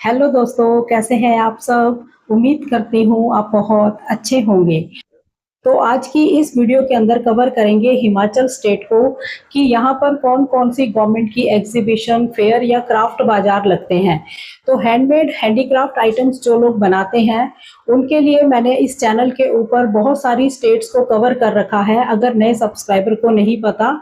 Hello दोस्तों, कैसे हैं आप सब? उम्मीद करती हूँ आप बहुत अच्छे होंगे। तो आज की इस वीडियो के अंदर कवर करेंगे हिमाचल स्टेट को कि यहाँ पर कौन-कौन सी गवर्नमेंट की एग्जीबिशन, फेयर या क्राफ्ट बाजार लगते हैं। तो हैंडमेड हैंडीक्राफ्ट आइटम्स जो लोग बनाते हैं, उनके लिए मैंने इस चैनल के ऊपर बहुत सारी स्टेट्स को कवर कर रखा है, अगर नए सब्सक्राइबर को नहीं पता।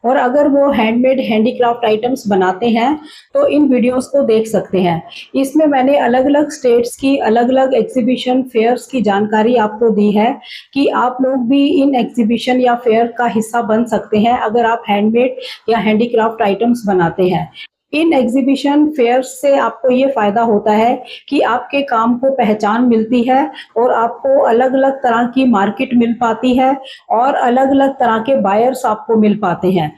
और अगर वो हैंडमेड हैंडीक्राफ्ट आइटम्स बनाते हैं तो इन वीडियोस को देख सकते हैं। इसमें मैंने अलग-अलग स्टेट्स की अलग-अलग एग्जीबिशन फेयर्स की जानकारी आपको दी है कि आप लोग भी इन एग्जीबिशन या फेयर का हिस्सा बन सकते हैं अगर आप हैंडमेड या हैंडीक्राफ्ट आइटम्स बनाते हैं। इन एग्जीबिशन फेयर्स से आपको ये फायदा होता है कि आपके काम को पहचान मिलती है और आपको अलग-अलग तरह की मार्केट मिल पाती है और अलग-अलग तरह के बायर्स आपको मिल पाते हैं।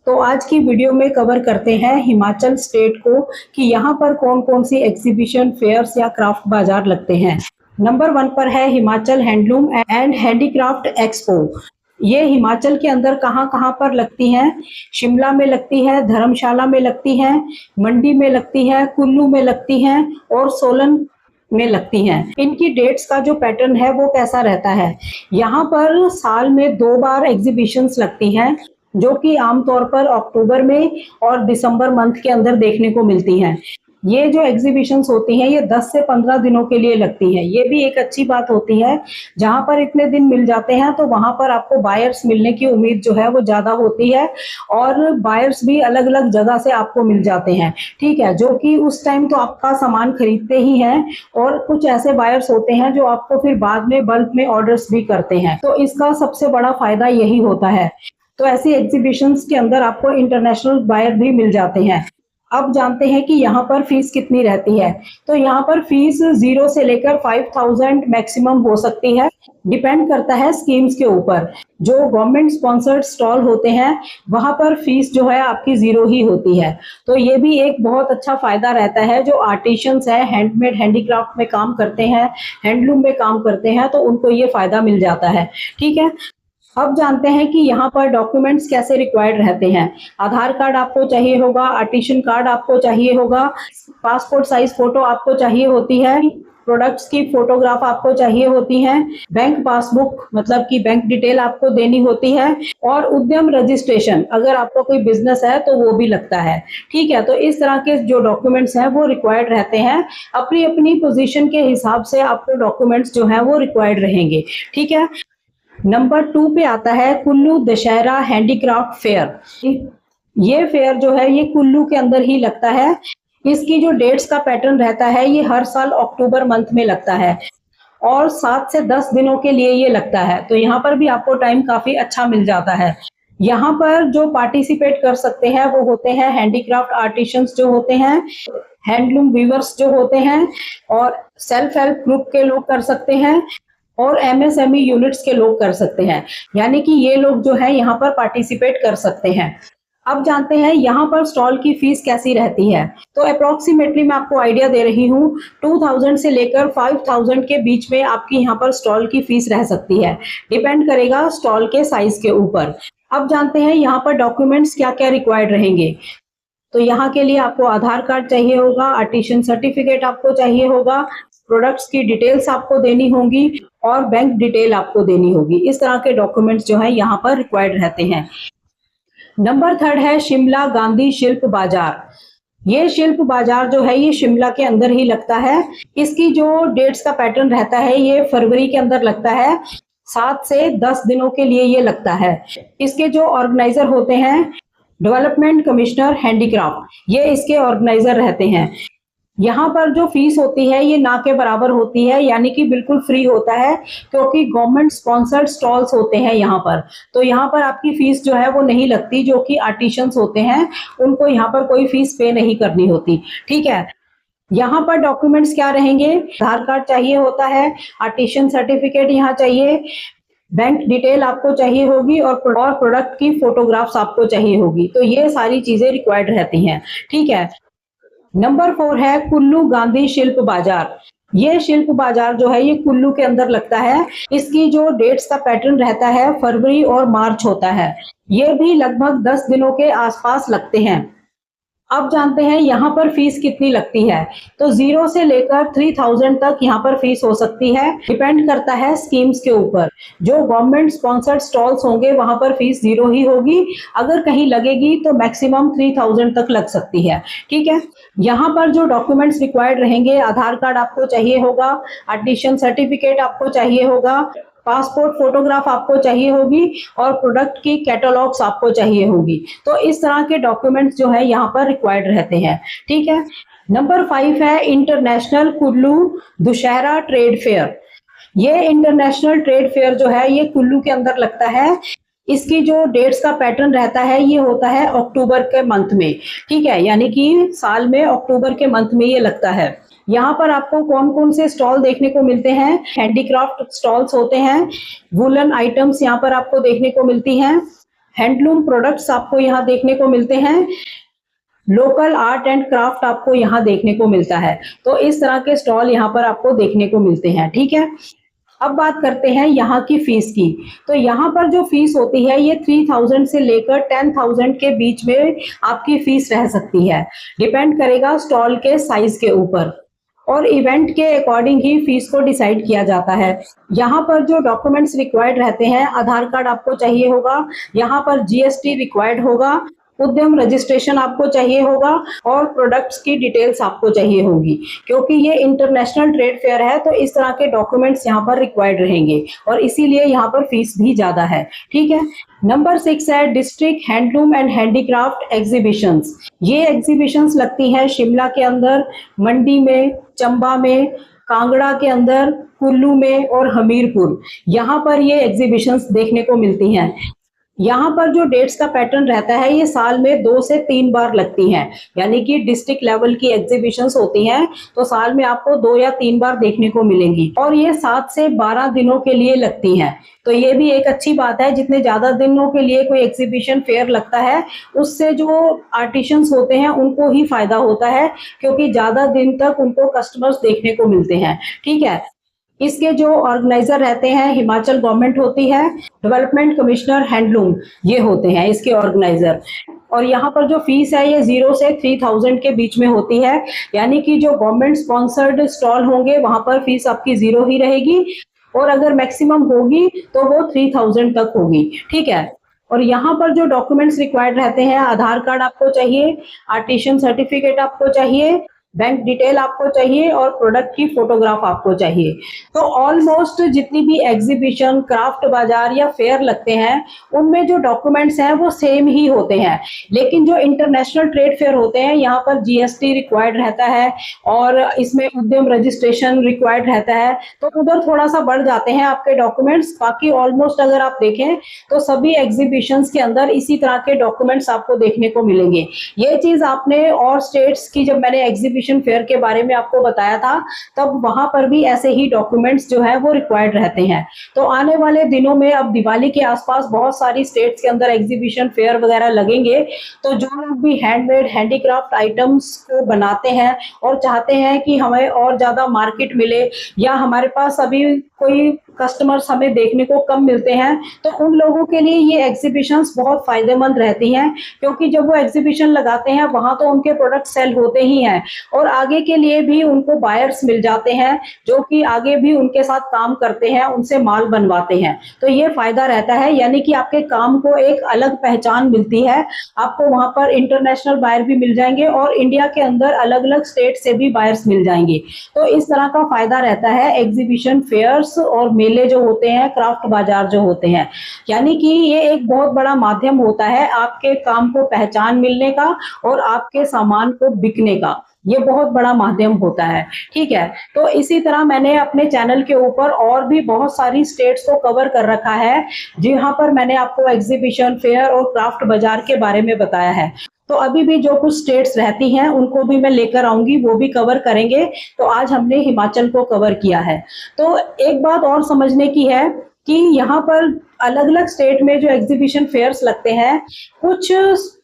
तो आज की वीडियो में कवर करते हैं हिमाचल स्टेट को कि यहाँ पर कौन-कौन सी एग्जीबिशन फेयर्स या क्राफ्ट बाजार लगते हैं। नंबर 1 पर है Himachal handloom and handicraft expo. ये हिमाचल के अंदर कहाँ-कहाँ पर लगती हैं? शिमला में लगती है, धर्मशाला में लगती हैं, मंडी में लगती है, कुल्लू में लगती हैं और सोलन में लगती हैं। इनकी डेट्स का जो पैटर्न है वो कैसा रहता है? यहाँ पर साल में 2 बार एग्जीबिशंस लगती हैं, जो कि आमतौर पर अक्टूबर में और दिसंबर मंथ के अंदर देखने को मिलती हैं। ये जो एग्जीबिशंस होती हैं ये 10 से 15 दिनों के लिए लगती हैं। ये भी एक अच्छी बात होती है, जहाँ पर इतने दिन मिल जाते हैं तो वहाँ पर आपको बायर्स मिलने की उम्मीद जो है वो ज़्यादा होती है और बायर्स भी अलग-अलग जगह से आपको मिल जाते हैं, ठीक है? जो कि उस टाइम तो आपका सामान खरीदते ही हैं और कुछ ऐसे बायर्स होते हैं जो आपको फिर बाद में बल्क में ऑर्डर्स भी करते हैं। तो इसका सबसे बड़ा फायदा यही होता है। तो ऐसी एग्जीबिशंस के अंदर आपको इंटरनेशनल बायर भी मिल जाते हैं। अब जानते हैं कि यहाँ पर फीस कितनी रहती है। तो यहाँ पर फीस 0 से लेकर 5000 मैक्सिमम हो सकती है, डिपेंड करता है स्कीम्स के ऊपर। जो गवर्नमेंट स्पॉन्सर्ड स्टॉल होते हैं वहाँ पर फीस जो है आपकी 0 ही होती है। तो ये भी एक बहुत अच्छा फायदा रहता है। जो आर्टिशियंस है, हैंडमेड हैंडीक्राफ्ट में काम करते हैं, हैंडलूम में काम करते हैं, तो उनको ये फायदा मिल जाता है, ठीक है? अब जानते हैं कि यहाँ पर डॉक्यूमेंट्स कैसे रिक्वायर्ड रहते हैं। आधार कार्ड आपको चाहिए होगा, आर्टिशन कार्ड आपको चाहिए होगा, पासपोर्ट साइज फोटो आपको चाहिए होती है, प्रोडक्ट्स की फोटोग्राफ आपको चाहिए होती है, बैंक पासबुक मतलब कि बैंक डिटेल आपको देनी होती है और उद्यम रजिस्ट्रेशन, अगर आपका कोई बिजनेस है तो वो भी लगता है, ठीक है? तो इस तरह के जो डॉक्यूमेंट्स हैं वो रिक्वायर्ड रहते हैं। अपनी अपनी पोजीशन के हिसाब से आपको डॉक्यूमेंट्स जो है वो रिक्वायर्ड रहेंगे, ठीक है? नंबर 2 पे आता है कुल्लू दशहरा हैंडीक्राफ्ट फेयर। ये फेयर जो है ये कुल्लू के अंदर ही लगता है। इसकी जो डेट्स का पैटर्न रहता है ये हर साल अक्टूबर मंथ में लगता है और 7 से 10 दिनों के लिए ये लगता है। तो यहाँ पर भी आपको टाइम काफी अच्छा मिल जाता है। यहाँ पर जो पार्टिसिपेट कर सकते हैं वो होते हैं हैंडीक्राफ्ट आर्टिशंस जो होते हैं, हैंडलूम वीवर्स जो होते हैं और सेल्फ हेल्प ग्रुप के लोग कर सकते हैं और एमएसएमई यूनिट्स के लोग कर सकते हैं। यानी कि ये लोग जो है यहाँ पर पार्टिसिपेट कर सकते हैं। अब जानते हैं यहाँ पर स्टॉल की फीस कैसी रहती है। तो अप्रोक्सीमेटली मैं आपको आइडिया दे रही हूँ, 2000 से लेकर 5000 के बीच में आपकी यहाँ पर स्टॉल की फीस रह सकती है। डिपेंड करेगा स्टॉल के साइज के ऊपर। अब जानते हैं यहाँ पर डॉक्यूमेंट्स क्या क्या रिक्वायर्ड रहेंगे। तो यहाँ के लिए आपको आधार कार्ड चाहिए होगा, आर्टिशन सर्टिफिकेट आपको चाहिए होगा, प्रोडक्ट्स की डिटेल्स आपको देनी होंगी और बैंक डिटेल आपको देनी होगी। इस तरह के डॉक्यूमेंट्स जो है यहाँ पर रिक्वायर्ड रहते हैं। नंबर 3 है शिमला गांधी शिल्प बाजार। ये शिल्प बाजार जो है ये शिमला के अंदर ही लगता है। इसकी जो डेट्स का पैटर्न रहता है ये फरवरी के अंदर लगता है। 7 से 10 दिनों के लिए ये लगता है। इसके जो ऑर्गेनाइजर होते हैं डेवलपमेंट कमिश्नर हैंडीक्राफ्ट, ये इसके ऑर्गेनाइजर रहते हैं। यहाँ पर जो फीस होती है ये ना के बराबर होती है, यानी कि बिल्कुल फ्री होता है, क्योंकि गवर्नमेंट स्पॉन्सर्ड स्टॉल्स होते हैं यहाँ पर। तो यहाँ पर आपकी फीस जो है वो नहीं लगती। जो कि आर्टिशंस होते हैं उनको यहाँ पर कोई फीस पे नहीं करनी होती, ठीक है? यहाँ पर डॉक्यूमेंट्स क्या रहेंगे? आधार कार्ड चाहिए होता है, आर्टिशन सर्टिफिकेट यहाँ चाहिए, बैंक डिटेल आपको चाहिए होगी और प्रोडक्ट की फोटोग्राफ्स आपको चाहिए होगी। तो ये सारी चीजें रिक्वायर्ड रहती हैं, ठीक है? नंबर 4 है कुल्लू गांधी शिल्प बाजार। ये शिल्प बाजार जो है ये कुल्लू के अंदर लगता है। इसकी जो डेट्स का पैटर्न रहता है फरवरी और मार्च होता है। ये भी लगभग 10 दिनों के आसपास लगते हैं। अब जानते हैं यहाँ पर फीस कितनी लगती है। तो 0 से लेकर 3000 तक यहाँ पर फीस हो सकती है, डिपेंड करता है स्कीम्स के ऊपर। जो गवर्नमेंट स्पॉन्सर्ड स्टॉल्स होंगे वहां पर फीस 0 ही होगी, अगर कहीं लगेगी तो मैक्सिमम 3000 तक लग सकती है। ठीक है, यहाँ पर जो डॉक्यूमेंट्स रिक्वायर्ड रहेंगे, आधार कार्ड आपको चाहिए होगा, आर्टिसन सर्टिफिकेट आपको चाहिए होगा, पासपोर्ट फोटोग्राफ आपको चाहिए होगी और प्रोडक्ट की कैटलॉग्स आपको चाहिए होगी। तो इस तरह के डॉक्यूमेंट्स जो है यहाँ पर रिक्वायर्ड रहते हैं। ठीक है, नंबर 5 है international Kullu Dussehra trade fair. ये इंटरनेशनल ट्रेड फेयर जो है ये कुल्लू के अंदर लगता है। इसकी जो डेट्स का पैटर्न रहता है ये होता है अक्टूबर के मंथ में। ठीक है, यानी कि साल में अक्टूबर के मंथ में ये लगता है। यहाँ पर आपको कौन कौन से स्टॉल देखने को मिलते हैं? हैंडीक्राफ्ट स्टॉल्स होते हैं, वुलन आइटम्स यहाँ पर आपको देखने को मिलती हैं, हैंडलूम प्रोडक्ट्स आपको यहाँ देखने को मिलते हैं, लोकल आर्ट एंड क्राफ्ट आपको यहाँ देखने को मिलता है। तो इस तरह के स्टॉल यहाँ पर आपको देखने को मिलते हैं। ठीक है, अब बात करते हैं यहाँ की फीस की। तो यहाँ पर जो फीस होती है ये 3000 से लेकर 10,000 के बीच में आपकी फीस रह सकती है, डिपेंड करेगा स्टॉल के साइज के ऊपर और इवेंट के अकॉर्डिंग ही फीस को डिसाइड किया जाता है। यहाँ पर जो डॉक्यूमेंट्स रिक्वायर्ड रहते हैं, आधार कार्ड आपको चाहिए होगा, यहाँ पर जीएसटी रिक्वायर्ड होगा, उद्यम रजिस्ट्रेशन आपको चाहिए होगा और प्रोडक्ट्स की डिटेल्स आपको चाहिए होगी। क्योंकि ये इंटरनेशनल ट्रेड फेयर है तो इस तरह के डॉक्यूमेंट्स यहाँ पर रिक्वायर्ड रहेंगे और इसीलिए यहाँ पर फीस भी ज्यादा है। ठीक है, नंबर 6 है district handloom and handicraft exhibitions. ये एग्जीबिशंस लगती हैं शिमला के अंदर, मंडी में, चंबा में, कांगड़ा के अंदर, कुल्लू में और हमीरपुर। यहाँ पर ये एग्जीबिशंस देखने को मिलती हैं। यहाँ पर जो डेट्स का पैटर्न रहता है ये साल में 2 से 3 बार लगती हैं, यानी कि डिस्ट्रिक्ट लेवल की एग्जीबिशंस होती हैं तो साल में आपको 2 या 3 बार देखने को मिलेंगी और ये 7 से 12 दिनों के लिए लगती हैं। तो ये भी एक अच्छी बात है, जितने ज्यादा दिनों के लिए कोई एग्जीबिशन फेयर लगता है उससे जो आर्टिशंस होते हैं उनको ही फायदा होता है, क्योंकि ज्यादा दिन तक उनको कस्टमर्स देखने को मिलते हैं। ठीक है, इसके जो ऑर्गेनाइजर रहते हैं हिमाचल गवर्नमेंट होती है, डेवलपमेंट कमिश्नर हैंडलूम ये होते हैं इसके ऑर्गेनाइजर। और यहाँ पर जो फीस है ये 0 से 3000 के बीच में होती है, यानी कि जो गवर्नमेंट स्पॉन्सर्ड स्टॉल होंगे वहां पर फीस आपकी 0 ही रहेगी और अगर मैक्सिमम होगी तो वो 3000 तक होगी। ठीक है, और यहाँ पर जो डॉक्यूमेंट्स रिक्वायर्ड रहते हैं, आधार कार्ड आपको चाहिए, आर्टिसन सर्टिफिकेट आपको चाहिए, बैंक डिटेल आपको चाहिए और प्रोडक्ट की फोटोग्राफ आपको चाहिए। तो ऑलमोस्ट जितनी भी एग्जीबिशन, क्राफ्ट बाजार या फेयर लगते हैं उनमें जो डॉक्यूमेंट्स हैं वो सेम ही होते हैं, लेकिन जो इंटरनेशनल ट्रेड फेयर होते हैं यहाँ पर जीएसटी रिक्वायर्ड रहता है और इसमें उद्यम रजिस्ट्रेशन रिक्वायर्ड रहता है, तो उधर थोड़ा सा बढ़ जाते हैं आपके डॉक्यूमेंट्स। बाकी ऑलमोस्ट अगर आप देखें तो सभी एग्जीबिशंस के अंदर इसी तरह के डॉक्यूमेंट्स आपको देखने को मिलेंगे। ये चीज आपने और स्टेट्स की, जब मैंने एग्जीबिशन फेयर के बारे में आपको बताया था तब वहां पर भी ऐसे ही डॉक्यूमेंट्स जो है वो रिक्वायर्ड रहते हैं। तो आने वाले दिनों में अब दिवाली के आसपास बहुत सारी स्टेट्स के अंदर एग्जीबिशन फेयर वगैरह लगेंगे, तो जो लोग भी हैंडमेड हैंडीक्राफ्ट आइटम्स को बनाते हैं और चाहते हैं कि हमें और ज्यादा मार्केट मिले या हमारे पास अभी कोई कस्टमर्स हमें देखने को कम मिलते हैं, तो उन लोगों के लिए ये एग्जीबिशंस बहुत फायदेमंद रहती हैं, क्योंकि जब वो एग्जीबिशन लगाते हैं वहां तो उनके प्रोडक्ट सेल होते ही हैं और आगे के लिए भी उनको बायर्स मिल जाते हैं जो कि आगे भी उनके साथ काम करते हैं, उनसे माल बनवाते हैं। तो ये फायदा रहता है, यानी कि आपके काम को एक अलग पहचान मिलती है। आपको वहां पर इंटरनेशनल बायर भी मिल जाएंगे और इंडिया के अंदर अलग अलग स्टेट से भी बायर्स मिल जाएंगे। तो इस तरह का फायदा रहता है एग्जीबिशन फेयर्स और मेले जो होते हैं, क्राफ्ट बाजार जो होते हैं, यानी कि ये एक बहुत बड़ा माध्यम होता है आपके काम को पहचान मिलने का और आपके सामान को बिकने का। ये बहुत बड़ा माध्यम होता है। ठीक है, तो इसी तरह मैंने अपने चैनल के ऊपर और भी बहुत सारी स्टेट्स को कवर कर रखा है जहां पर मैंने आपको एग्जीबिशन फेयर और क्राफ्ट बाजार के बारे में बताया है। तो अभी भी जो कुछ स्टेट्स रहती हैं उनको भी मैं लेकर आऊंगी, वो भी कवर करेंगे। तो आज हमने हिमाचल को कवर किया है। तो एक बात और समझने की है कि यहाँ पर अलग अलग स्टेट में जो एग्जीबिशन फेयर्स लगते हैं, कुछ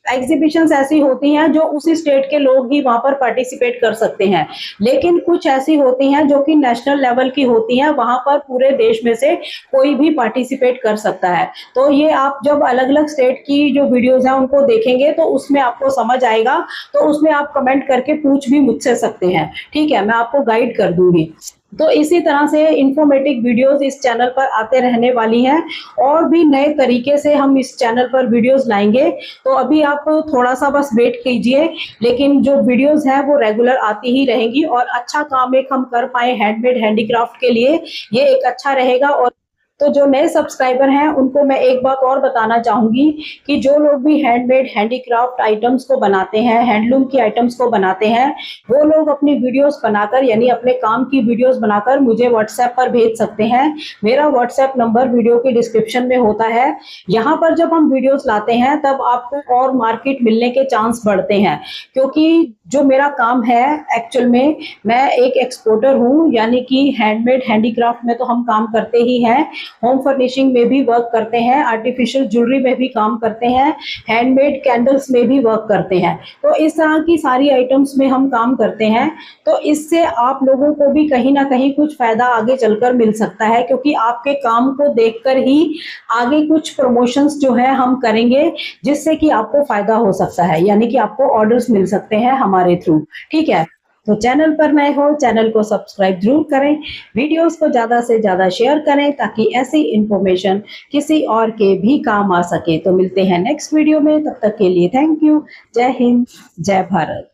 एग्जीबिशंस ऐसी होती हैं जो उसी स्टेट के लोग ही वहां पर पार्टिसिपेट कर सकते हैं, लेकिन कुछ ऐसी होती हैं जो कि नेशनल लेवल की होती हैं, वहां पर पूरे देश में से कोई भी पार्टिसिपेट कर सकता है। तो ये आप जब अलग अलग स्टेट की जो वीडियोस हैं उनको देखेंगे तो उसमें आपको समझ आएगा, तो उसमें आप कमेंट करके पूछ भी मुझसे सकते हैं, ठीक है, मैं आपको गाइड कर दूंगी। तो इसी तरह से इंफॉर्मेटिव वीडियोस इस चैनल पर आते रहने वाली हैं, और भी नए तरीके से हम इस चैनल पर वीडियोस लाएंगे। तो अभी आप थोड़ा सा बस वेट कीजिए, लेकिन जो वीडियोस हैं वो रेगुलर आती ही रहेंगी, और अच्छा काम एक हम कर पाए हैंडमेड हैंडीक्राफ्ट के लिए, ये एक अच्छा रहेगा। और तो जो नए सब्सक्राइबर हैं उनको मैं एक बात और बताना चाहूंगी कि जो लोग भी हैंडमेड हैंडीक्राफ्ट आइटम्स को बनाते हैं, हैंडलूम की आइटम्स को बनाते हैं, वो लोग अपनी वीडियोस बनाकर, यानी अपने काम की वीडियोस बनाकर मुझे व्हाट्सएप पर भेज सकते हैं। मेरा व्हाट्सएप नंबर वीडियो के डिस्क्रिप्शन में होता है। यहाँ पर जब हम वीडियोस लाते हैं तब आपको और मार्केट मिलने के चांस बढ़ते हैं, क्योंकि जो मेरा काम है एक्चुअल में, मैं एक एक्सपोर्टर हूँ, यानी कि हैंडमेड हैंडीक्राफ्ट में तो हम काम करते ही हैं, होम फर्निशिंग में भी वर्क करते हैं, आर्टिफिशियल ज्वेलरी में भी काम करते हैं, हैंडमेड कैंडल्स में भी वर्क करते हैं। तो इस तरह की सारी आइटम्स में हम काम करते हैं। तो इससे आप लोगों को भी कहीं ना कहीं कुछ फायदा आगे चलकर मिल सकता है, क्योंकि आपके काम को देखकर ही आगे कुछ प्रमोशंस जो है हम करेंगे, जिससे कि आपको फायदा हो सकता है, यानी कि आपको ऑर्डर्स मिल सकते हैं हमारे थ्रू, ठीक है। तो चैनल पर नए हो, चैनल को सब्सक्राइब जरूर करें, वीडियोस को ज्यादा से ज्यादा शेयर करें, ताकि ऐसी इंफॉर्मेशन किसी और के भी काम आ सके। तो मिलते हैं नेक्स्ट वीडियो में, तब तक के लिए थैंक यू। जय हिंद, जय भारत।